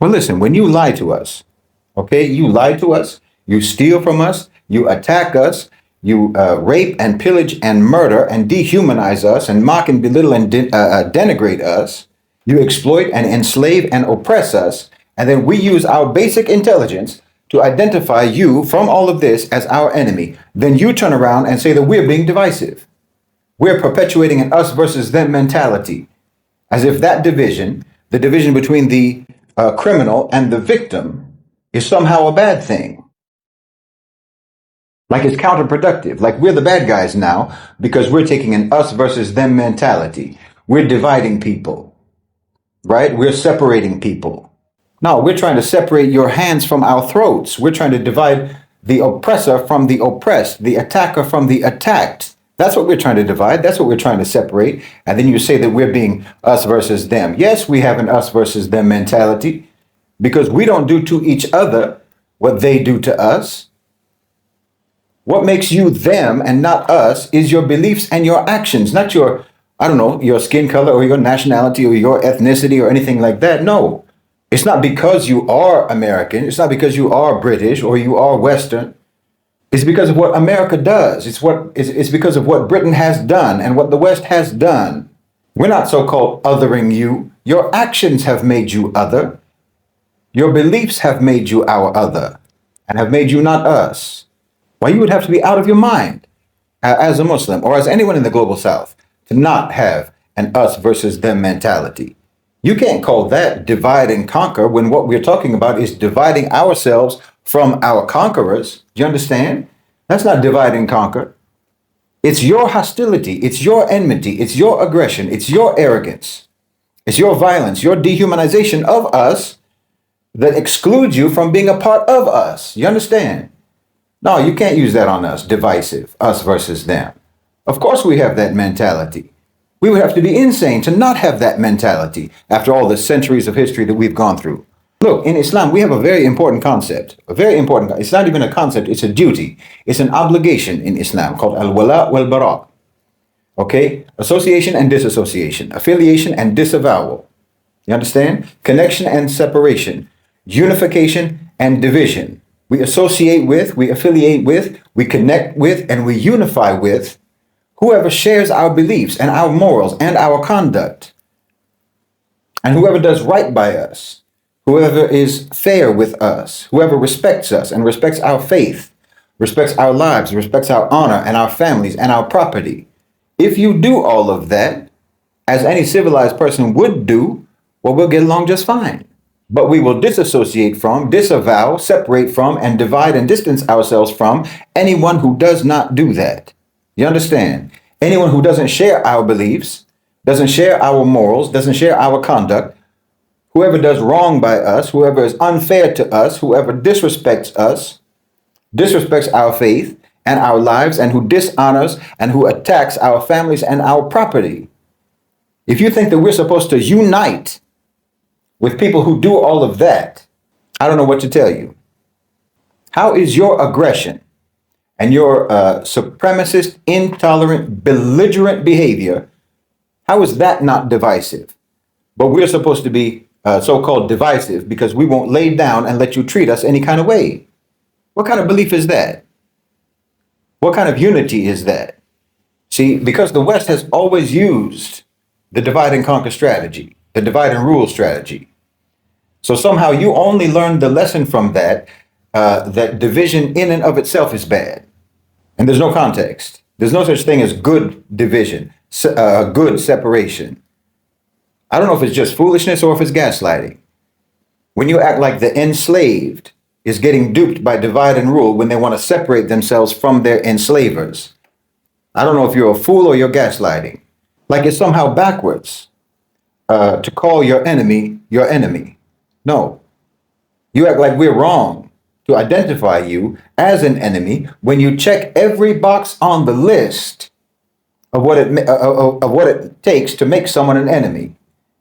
Well, listen, when you lie to us, okay, you lie to us, you steal from us, you attack us, you rape and pillage and murder and dehumanize us and mock and belittle and denigrate us. You exploit and enslave and oppress us. And then we use our basic intelligence to identify you from all of this as our enemy. Then you turn around and say that we're being divisive. We're perpetuating an us versus them mentality, as if that division, the division between the criminal and the victim, is somehow a bad thing. Like it's counterproductive. Like we're the bad guys now because we're taking an us versus them mentality. We're dividing people, right? We're separating people. No, we're trying to separate your hands from our throats. We're trying to divide the oppressor from the oppressed, the attacker from the attacked. That's what we're trying to divide. That's what we're trying to separate. And then you say that we're being us versus them. Yes, we have an us versus them mentality because we don't do to each other what they do to us. What makes you them and not us is your beliefs and your actions, not your, I don't know, your skin color or your nationality or your ethnicity or anything like that. No. It's not because you are American. It's not because you are British or you are Western. It's because of what America does. It's because of what Britain has done and what the West has done. We're not so-called othering you. Your actions have made you other. Your beliefs have made you our other and have made you not us. Why, you would have to be out of your mind as a Muslim or as anyone in the global South to not have an us versus them mentality. You can't call that divide and conquer when what we're talking about is dividing ourselves from our conquerors. Do you understand? That's not divide and conquer. It's your hostility. It's your enmity. It's your aggression. It's your arrogance. It's your violence, your dehumanization of us that excludes you from being a part of us. You understand? No, you can't use that on us, divisive, us versus them. Of course we have that mentality. We would have to be insane to not have that mentality after all the centuries of history that we've gone through. Look, in Islam, we have a very important concept, it's not even a concept, it's a duty. It's an obligation in Islam called al-walaa, wal-baraa. Okay? Association and disassociation, affiliation and disavowal. You understand? Connection and separation, unification and division. We associate with, we affiliate with, we connect with, and we unify with whoever shares our beliefs and our morals and our conduct. And whoever does right by us, whoever is fair with us, whoever respects us and respects our faith, respects our lives, respects our honor and our families and our property. If you do all of that, as any civilized person would do, well, we'll get along just fine. But we will disassociate from, disavow, separate from, and divide and distance ourselves from anyone who does not do that. You understand? Anyone who doesn't share our beliefs, doesn't share our morals, doesn't share our conduct, whoever does wrong by us, whoever is unfair to us, whoever disrespects us, disrespects our faith and our lives, and who dishonors and who attacks our families and our property. If you think that we're supposed to unite with people who do all of that, I don't know what to tell you. How is your aggression and your supremacist, intolerant, belligerent behavior, how is that not divisive? But we're supposed to be so-called divisive because we won't lay down and let you treat us any kind of way. What kind of belief is that? What kind of unity is that? See, because the West has always used the divide and conquer strategy, the divide and rule strategy. So somehow you only learned the lesson from that, that division in and of itself is bad. And there's no context. There's no such thing as good division, good separation. I don't know if it's just foolishness or if it's gaslighting. When you act like the enslaved is getting duped by divide and rule when they want to separate themselves from their enslavers. I don't know if you're a fool or you're gaslighting. Like it's somehow backwards to call your enemy your enemy. No. You act like we're wrong to identify you as an enemy when you check every box on the list of what it takes to make someone an enemy.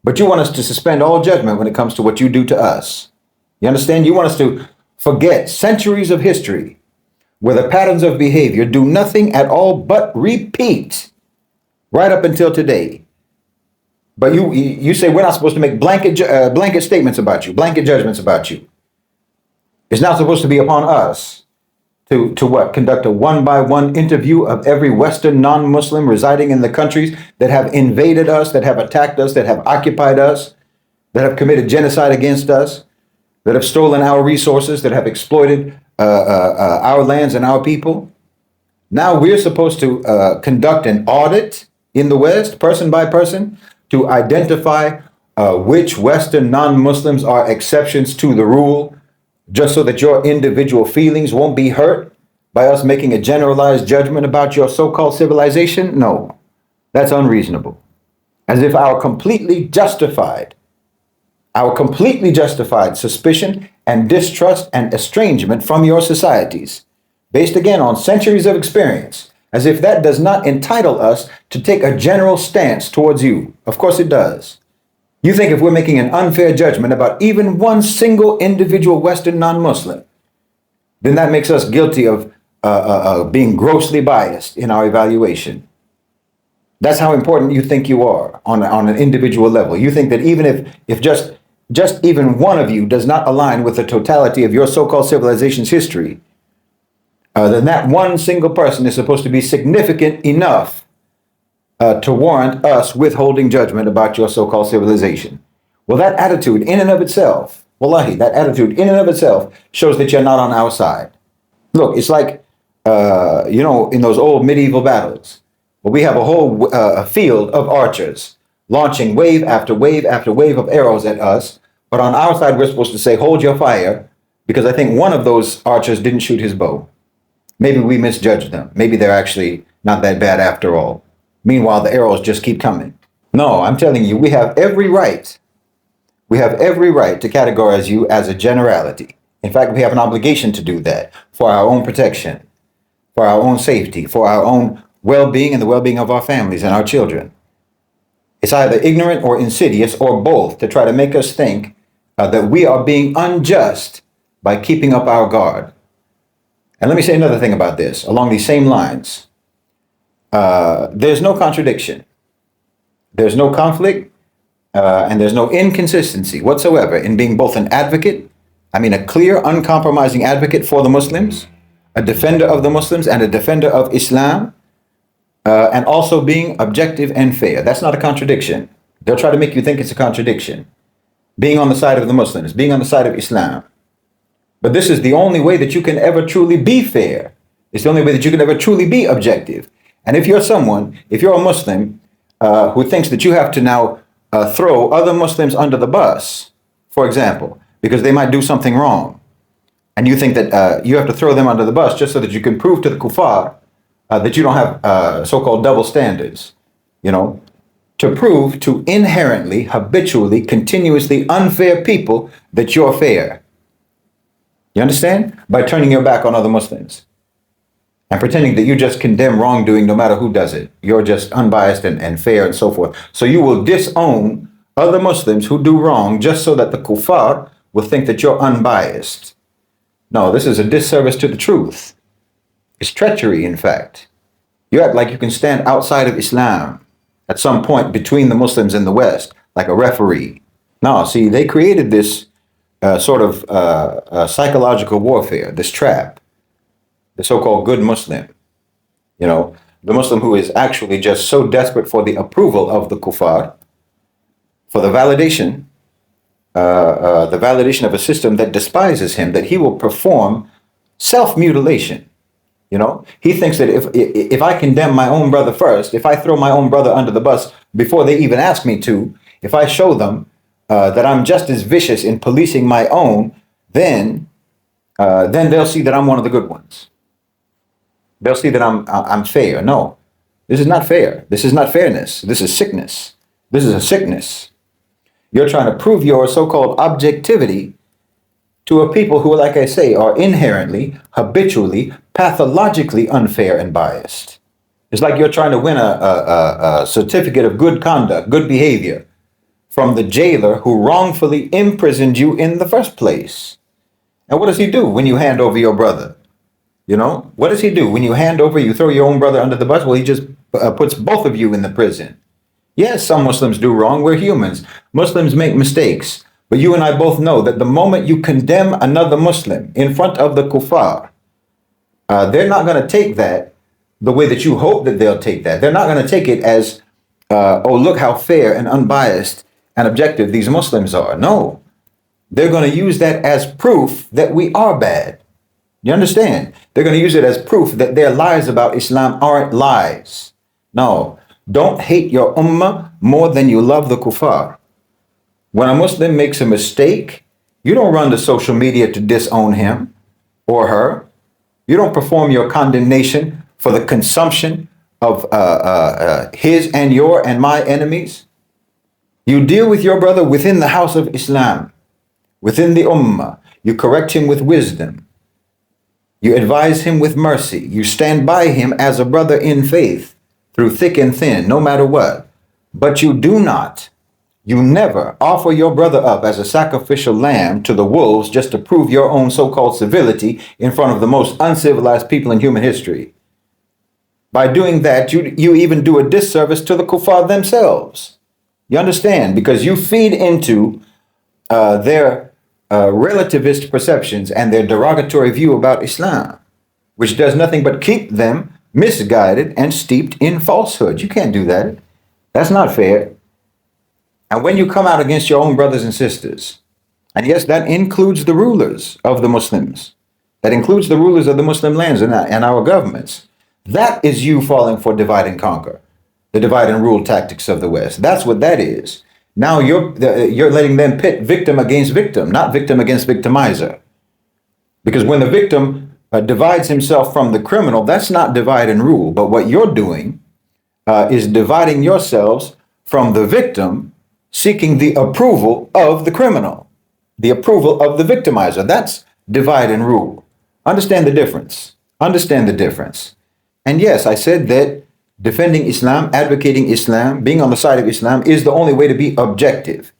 But you want us to suspend all judgment when it comes to what you do to us. You understand? You want us to forget centuries of history where the patterns of behavior do nothing at all but repeat right up until today. But you say we're not supposed to make blanket statements about you, blanket judgments about you. It's not supposed to be upon us to what? Conduct a one-by-one interview of every Western non-Muslim residing in the countries that have invaded us, that have attacked us, that have occupied us, that have committed genocide against us, that have stolen our resources, that have exploited our lands and our people. Now we're supposed to conduct an audit in the West, person by person, to identify which Western non-Muslims are exceptions to the rule, just so that your individual feelings won't be hurt by us making a generalized judgment about your so-called civilization? No, that's unreasonable. As if our completely justified suspicion and distrust and estrangement from your societies, based again on centuries of experience, as if that does not entitle us to take a general stance towards you. Of course it does. You think if we're making an unfair judgment about even one single individual Western non-Muslim, then that makes us guilty of being grossly biased in our evaluation. That's how important you think you are on an individual level. You think that even if just even one of you does not align with the totality of your so-called civilization's history, then that one single person is supposed to be significant enough to warrant us withholding judgment about your so-called civilization. Well, that attitude in and of itself, wallahi, that attitude in and of itself shows that you're not on our side. Look, it's like, in those old medieval battles, where we have a whole field of archers launching wave after wave after wave of arrows at us. But on our side, we're supposed to say, hold your fire, because I think one of those archers didn't shoot his bow. Maybe we misjudged them. Maybe they're actually not that bad after all. Meanwhile, the arrows just keep coming. No, I'm telling you, we have every right. We have every right to categorize you as a generality. In fact, we have an obligation to do that for our own protection, for our own safety, for our own well-being and the well-being of our families and our children. It's either ignorant or insidious or both to try to make us think that we are being unjust by keeping up our guard. And let me say another thing about this, along these same lines. There's no contradiction. There's no conflict, and there's no inconsistency whatsoever in being both an advocate, a clear, uncompromising advocate for the Muslims, a defender of the Muslims and a defender of Islam, and also being objective and fair. That's not a contradiction. They'll try to make you think it's a contradiction. Being on the side of the Muslims, being on the side of Islam. But this is the only way that you can ever truly be fair. It's the only way that you can ever truly be objective. And if you're a Muslim who thinks that you have to now throw other Muslims under the bus, for example, because they might do something wrong, and you think that you have to throw them under the bus just so that you can prove to the kuffar that you don't have so-called double standards, to prove to inherently, habitually, continuously unfair people that you're fair. You understand? By turning your back on other Muslims and pretending that you just condemn wrongdoing no matter who does it. You're just unbiased and fair and so forth. So you will disown other Muslims who do wrong just so that the kuffar will think that you're unbiased. No, this is a disservice to the truth. It's treachery, in fact. You act like you can stand outside of Islam at some point between the Muslims and the West, like a referee. No, see, they created this psychological warfare, this trap. The so-called good Muslim, the Muslim who is actually just so desperate for the approval of the kuffar, for the validation of a system that despises him, that he will perform self-mutilation. He thinks that if I condemn my own brother first, if I throw my own brother under the bus before they even ask me to, if I show them that I'm just as vicious in policing my own, then they'll see that I'm one of the good ones. They'll see that I'm fair. No, this is not fair. This is not fairness. This is sickness. This is a sickness. You're trying to prove your so-called objectivity to a people who, like I say, are inherently, habitually, pathologically unfair and biased. It's like you're trying to win a certificate of good conduct, good behavior, from the jailer who wrongfully imprisoned you in the first place. And what does he do when you hand over your brother? What does he do when you hand over, you throw your own brother under the bus? Well, he just puts both of you in the prison. Yes, some Muslims do wrong. We're humans. Muslims make mistakes. But you and I both know that the moment you condemn another Muslim in front of the kuffar, they're not going to take that the way that you hope that they'll take that. They're not going to take it as, oh, look how fair and unbiased and objective these Muslims are. No, they're going to use that as proof that we are bad. You understand? They're going to use it as proof that their lies about Islam aren't lies. No, don't hate your ummah more than you love the kuffar. When a Muslim makes a mistake, you don't run to social media to disown him or her. You don't perform your condemnation for the consumption of his and your and my enemies. You deal with your brother within the house of Islam, within the ummah. You correct him with wisdom. You advise him with mercy. You stand by him as a brother in faith through thick and thin, no matter what. But you do not, you never offer your brother up as a sacrificial lamb to the wolves just to prove your own so-called civility in front of the most uncivilized people in human history. By doing that, you even do a disservice to the kuffar themselves. You understand? Because you feed into their relativist perceptions and their derogatory view about Islam, which does nothing but keep them misguided and steeped in falsehood. You can't do that. That's not fair. And when you come out against your own brothers and sisters, and yes, that includes the rulers of the Muslims, that includes the rulers of the Muslim lands and our governments, that is you falling for divide and conquer, the divide and rule tactics of the West. That's what that is. Now you're letting them pit victim against victim, not victim against victimizer. Because when the victim divides himself from the criminal, that's not divide and rule. But what you're doing is dividing yourselves from the victim, seeking the approval of the criminal, the approval of the victimizer. That's divide and rule. Understand the difference. Understand the difference. And yes, I said that defending Islam, advocating Islam, being on the side of Islam is the only way to be objective.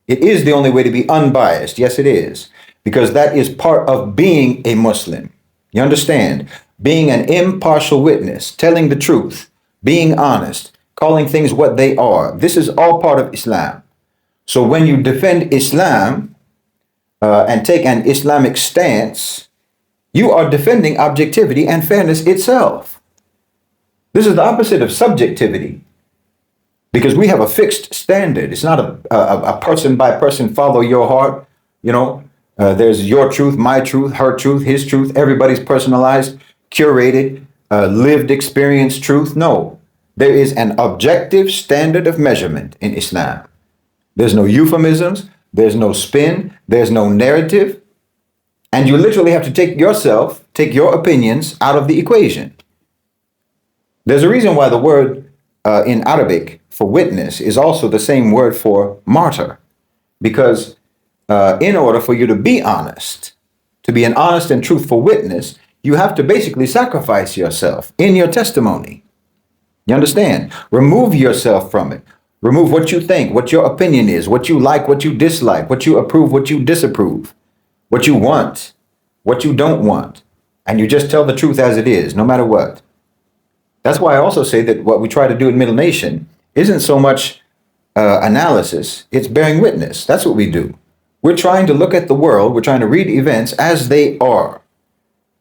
It is the only way to be unbiased. Yes, it is. Because that is part of being a Muslim. You understand? Being an impartial witness, telling the truth, being honest, calling things what they are. This is all part of Islam. So when you defend Islam and take an Islamic stance, you are defending objectivity and fairness itself. This is the opposite of subjectivity, because we have a fixed standard. It's not a person by person follow your heart. You know, there's your truth, my truth, her truth, his truth, everybody's personalized, curated, lived experience truth. No, there is an objective standard of measurement in Islam. There's no euphemisms, there's no spin, there's no narrative. And you literally have to take your opinions out of the equation. There's a reason why the word in Arabic for witness is also the same word for martyr. Because in order for you to be honest, to be an honest and truthful witness, you have to basically sacrifice yourself in your testimony. You understand? Remove yourself from it. Remove what you think, what your opinion is, what you like, what you dislike, what you approve, what you disapprove, what you want, what you don't want. And you just tell the truth as it is, no matter what. That's why I also say that what we try to do in Middle Nation isn't so much analysis, it's bearing witness. That's what we do. We're trying to look at the world, we're trying to read events as they are,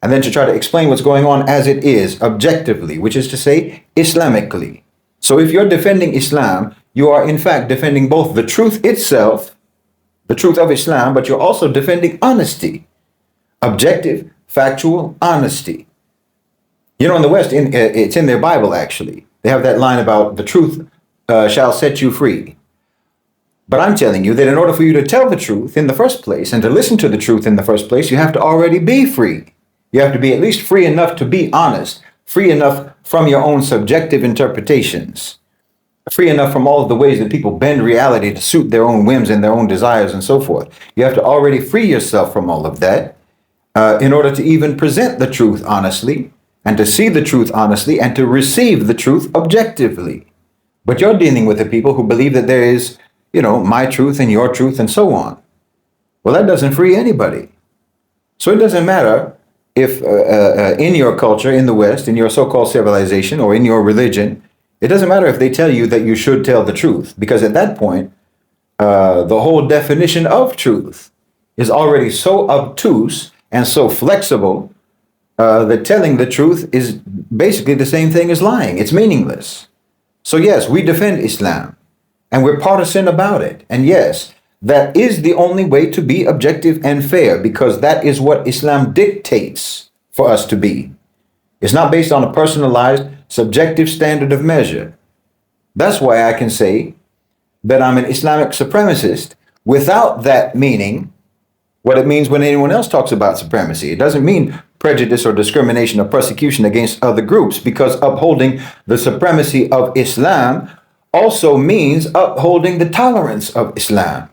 and then to try to explain what's going on as it is, objectively, which is to say, Islamically. So if you're defending Islam, you are in fact defending both the truth itself, the truth of Islam, but you're also defending honesty, objective, factual honesty. You know, in the West, it's in their Bible, actually. They have that line about the truth shall set you free. But I'm telling you that in order for you to tell the truth in the first place and to listen to the truth in the first place, you have to already be free. You have to be at least free enough to be honest, free enough from your own subjective interpretations, free enough from all of the ways that people bend reality to suit their own whims and their own desires and so forth. You have to already free yourself from all of that in order to even present the truth honestly, and to see the truth honestly, and to receive the truth objectively. But you're dealing with the people who believe that there is, you know, my truth and your truth and so on. Well, that doesn't free anybody. So it doesn't matter if in your culture, in the West, in your so-called civilization, or in your religion, It doesn't matter if they tell you that you should tell the truth, because at that point, the whole definition of truth is already so obtuse and so flexible that telling the truth is basically the same thing as lying. It's meaningless. So yes, we defend Islam and we're partisan about it. And yes, that is the only way to be objective and fair, because that is what Islam dictates for us to be. It's not based on a personalized, subjective standard of measure. That's why I can say that I'm an Islamic supremacist without that meaning what it means when anyone else talks about supremacy. It doesn't mean prejudice or discrimination or persecution against other groups, because upholding the supremacy of Islam also means upholding the tolerance of Islam.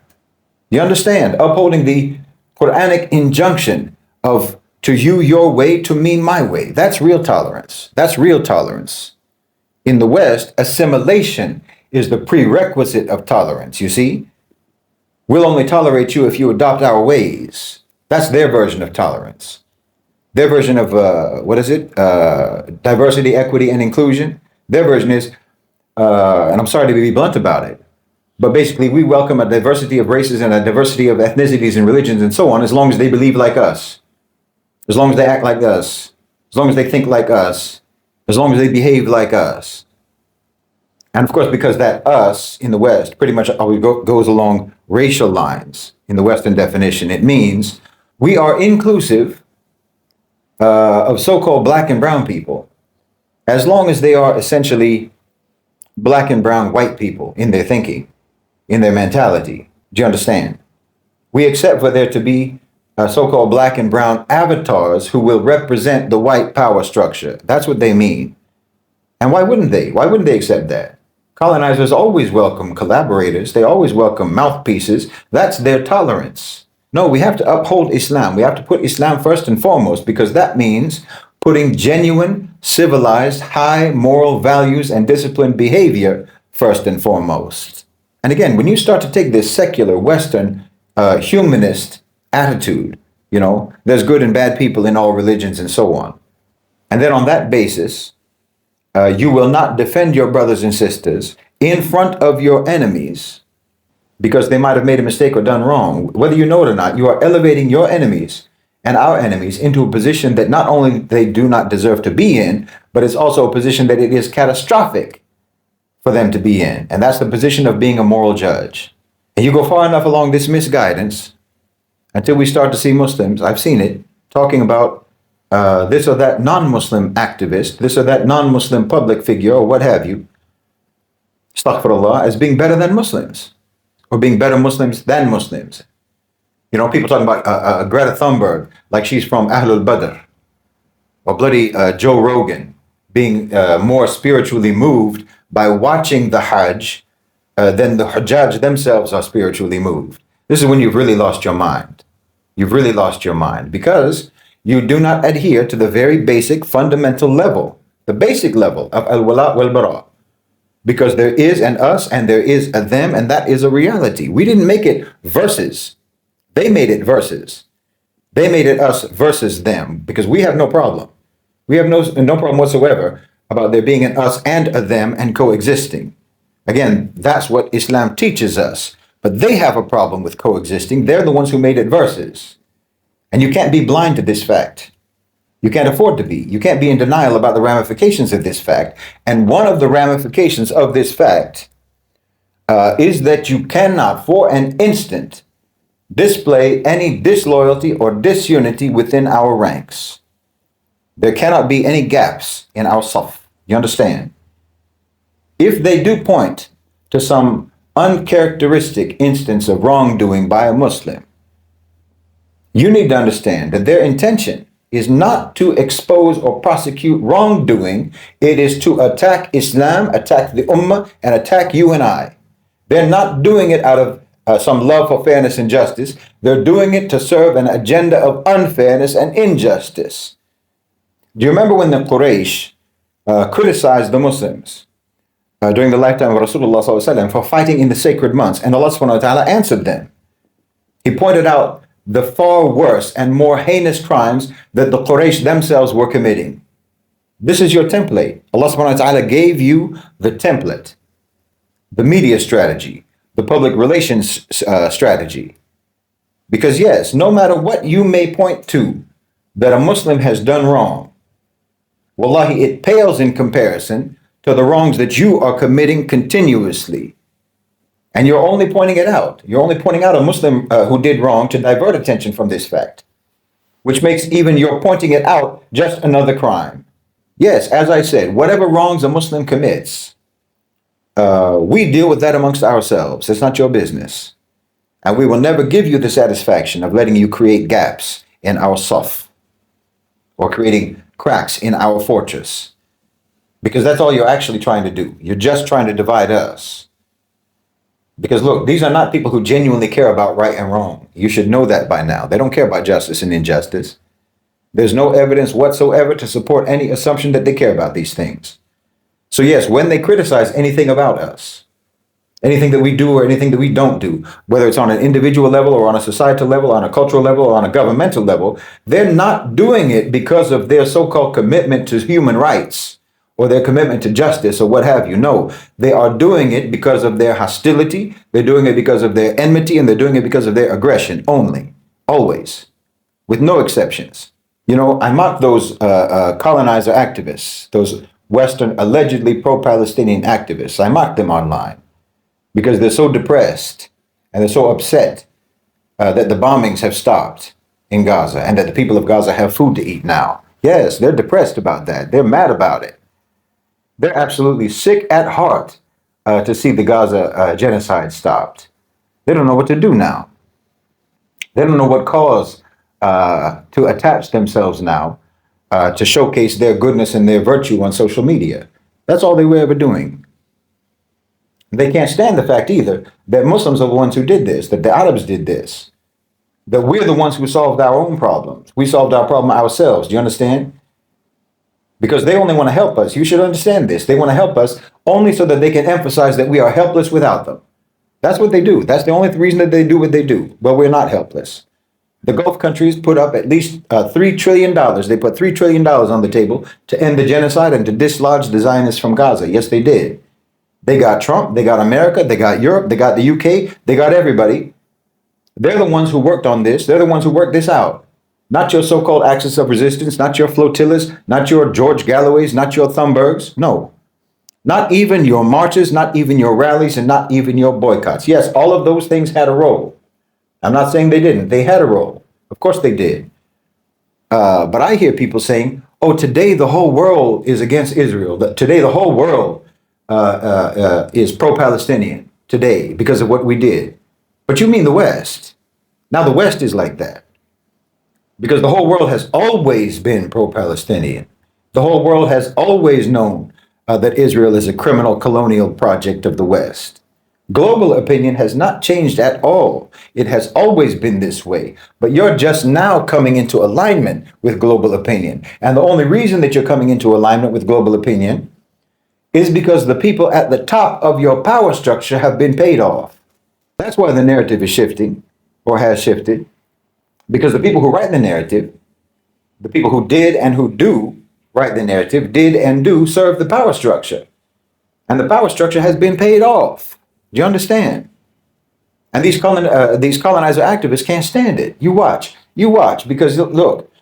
You understand? Upholding the Quranic injunction of to you your way, to me my way. That's real tolerance. That's real tolerance. In the West, assimilation is the prerequisite of tolerance, you see? We'll only tolerate you if you adopt our ways. That's their version of tolerance. Their version of, diversity, equity, and inclusion. Their version is, and I'm sorry to be blunt about it, but basically we welcome a diversity of races and a diversity of ethnicities and religions and so on, as long as they believe like us, as long as they act like us, as long as they think like us, as long as they behave like us. And of course, because that us in the West pretty much always goes along racial lines in the Western definition, it means we are inclusive of so-called black and brown people, as long as they are essentially black and brown white people in their thinking, in their mentality. Do you understand? We accept for there to be so-called black and brown avatars who will represent the white power structure. That's what they mean. And why wouldn't they? Why wouldn't they accept that? Colonizers always welcome collaborators. They always welcome mouthpieces. That's their tolerance. No, we have to uphold Islam. We have to put Islam first and foremost, because that means putting genuine, civilized, high moral values and disciplined behavior first and foremost. And again, when you start to take this secular, Western, humanist attitude, you know, there's good and bad people in all religions and so on. And then on that basis, you will not defend your brothers and sisters in front of your enemies because they might have made a mistake or done wrong. Whether you know it or not, you are elevating your enemies and our enemies into a position that not only they do not deserve to be in, but it's also a position that it is catastrophic for them to be in. And that's the position of being a moral judge. And you go far enough along this misguidance until we start to see Muslims, I've seen it, talking about this or that non-Muslim activist, this or that non-Muslim public figure, or what have you, astaghfirullah, as being better than Muslims, or being better Muslims than Muslims. You know, people talking about Greta Thunberg, like she's from Ahlul Badr, or bloody Joe Rogan, being more spiritually moved by watching the Hajj than the Hajjaj themselves are spiritually moved. This is when you've really lost your mind. You've really lost your mind, because you do not adhere to the very basic fundamental level, the basic level of al-walaa wal-baraa. Because there is an us and there is a them, and that is a reality. We didn't make it verses. They made it verses. They made it us versus them, because we have no problem. We have no problem whatsoever about there being an us and a them and coexisting. Again, that's what Islam teaches us. But they have a problem with coexisting. They're the ones who made it verses. And you can't be blind to this fact. You can't afford to be. You can't be in denial about the ramifications of this fact. And one of the ramifications of this fact is that you cannot, for an instant, display any disloyalty or disunity within our ranks. There cannot be any gaps in our saf. You understand? If they do point to some uncharacteristic instance of wrongdoing by a Muslim, you need to understand that their intention is not to expose or prosecute wrongdoing. It is to attack Islam, attack the ummah, and attack you and I. They're not doing it out of some love for fairness and justice. They're doing it to serve an agenda of unfairness and injustice. Do you remember when the Quraysh criticized the Muslims during the lifetime of Rasulullah ﷺ for fighting in the sacred months? And Allah subhanahu wa ta'ala answered them. He pointed out the far worse and more heinous crimes that the Quraysh themselves were committing. This is your template. Allah subhanahu wa ta'ala gave you the template, the media strategy, the public relations strategy. Because yes, no matter what you may point to that a Muslim has done wrong, wallahi, it pales in comparison to the wrongs that you are committing continuously. And you're only pointing it out. You're only pointing out a Muslim who did wrong to divert attention from this fact, which makes even your pointing it out just another crime. Yes, as I said, whatever wrongs a Muslim commits, we deal with that amongst ourselves. It's not your business. And we will never give you the satisfaction of letting you create gaps in our saf or creating cracks in our fortress. Because that's all you're actually trying to do. You're just trying to divide us. Because look, these are not people who genuinely care about right and wrong. You should know that by now. They don't care about justice and injustice. There's no evidence whatsoever to support any assumption that they care about these things. So yes, when they criticize anything about us, anything that we do or anything that we don't do, whether it's on an individual level or on a societal level, on a cultural level, or on a governmental level, they're not doing it because of their so-called commitment to human rights or their commitment to justice or what have you. No, they are doing it because of their hostility. They're doing it because of their enmity, and they're doing it because of their aggression only, always, with no exceptions. You know, I mock those colonizer activists, those Western allegedly pro-Palestinian activists. I mock them online because they're so depressed and they're so upset that the bombings have stopped in Gaza and that the people of Gaza have food to eat now. Yes, they're depressed about that. They're mad about it. They're absolutely sick at heart to see the Gaza genocide stopped. They don't know what to do now. They don't know what cause to attach themselves now to showcase their goodness and their virtue on social media. That's all they were ever doing. They can't stand the fact either that Muslims are the ones who did this, that the Arabs did this, that we're the ones who solved our own problems. We solved our problem ourselves. Do you understand? Because they only want to help us. You should understand this. They want to help us only so that they can emphasize that we are helpless without them. That's what they do. That's the only reason that they do what they do. But we're not helpless. The Gulf countries put up at least $3 trillion. They put $3 trillion on the table to end the genocide and to dislodge the Zionists from Gaza. Yes, they did. They got Trump, they got America, they got Europe, they got the UK, they got everybody. They're the ones who worked on this. They're the ones who worked this out. Not your so-called axis of resistance, not your flotillas, not your George Galloways, not your Thunbergs. No. Not even your marches, not even your rallies, and not even your boycotts. Yes, all of those things had a role. I'm not saying they didn't. They had a role. Of course they did. But I hear people saying, oh, today the whole world is against Israel. Today the whole world is pro-Palestinian today because of what we did. But you mean the West. Now the West is like that. Because the whole world has always been pro-Palestinian. The whole world has always known that Israel is a criminal colonial project of the West. Global opinion has not changed at all. It has always been this way. But you're just now coming into alignment with global opinion. And the only reason that you're coming into alignment with global opinion is because the people at the top of your power structure have been paid off. That's why the narrative is shifting, or has shifted. Because the people who write the narrative, the people who did and who do write the narrative, did and do serve the power structure. And the power structure has been paid off. Do you understand? And these colonizer activists can't stand it. You watch, because look,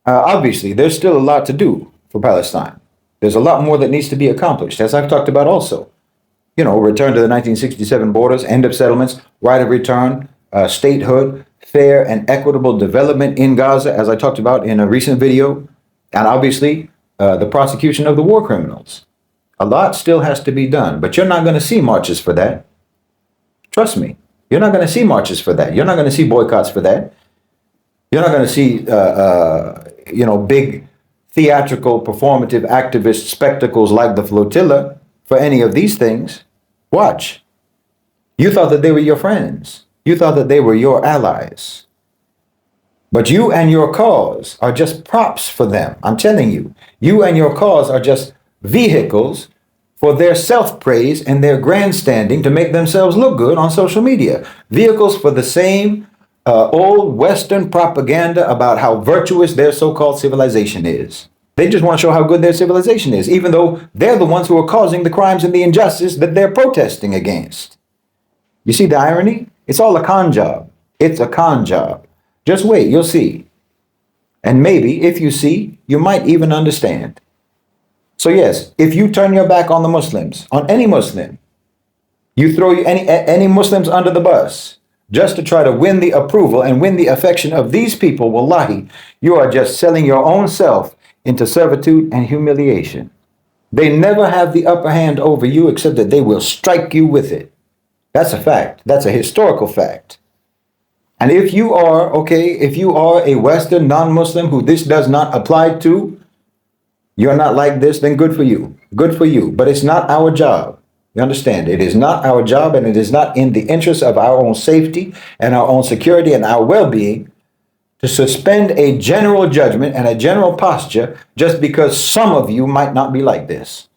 obviously there's still a lot to do for Palestine. There's a lot more that needs to be accomplished, as I've talked about also. You know, return to the 1967 borders, end of settlements, right of return, statehood, fair and equitable development in Gaza, as I talked about in a recent video, and obviously the prosecution of the war criminals. A lot still has to be done, but you're not going to see marches for that. Trust me, you're not going to see marches for that. You're not going to see boycotts for that. You're not going to see, big theatrical, performative, activist spectacles like the flotilla for any of these things. Watch. You thought that they were your friends. You thought that they were your allies. But you and your cause are just props for them. I'm telling you, you and your cause are just vehicles for their self-praise and their grandstanding to make themselves look good on social media. Vehicles for the same old Western propaganda about how virtuous their so-called civilization is. They just want to show how good their civilization is, even though they're the ones who are causing the crimes and the injustice that they're protesting against. You see the irony? It's all a con job. It's a con job. Just wait, you'll see. And maybe if you see, you might even understand. So yes, if you turn your back on the Muslims, on any Muslim, you throw any Muslims under the bus just to try to win the approval and win the affection of these people, wallahi, you are just selling your own self into servitude and humiliation. They never have the upper hand over you except that they will strike you with it. That's a fact. That's a historical fact. And if you are, if you are a Western non-Muslim who this does not apply to, you're not like this, then good for you. Good for you. But it's not our job. You understand? It is not our job, and it is not in the interest of our own safety and our own security and our well-being to suspend a general judgment and a general posture just because some of you might not be like this.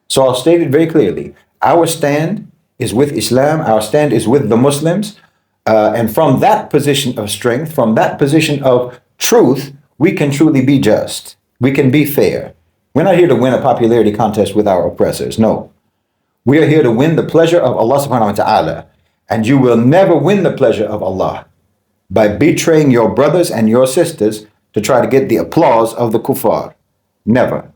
So I'll state it very clearly. Our stand is with Islam. Our stand is with the Muslims. And from that position of strength, from that position of truth, we can truly be just. We can be fair. We're not here to win a popularity contest with our oppressors. No. We are here to win the pleasure of Allah subhanahu wa ta'ala. And you will never win the pleasure of Allah by betraying your brothers and your sisters to try to get the applause of the kuffar. Never.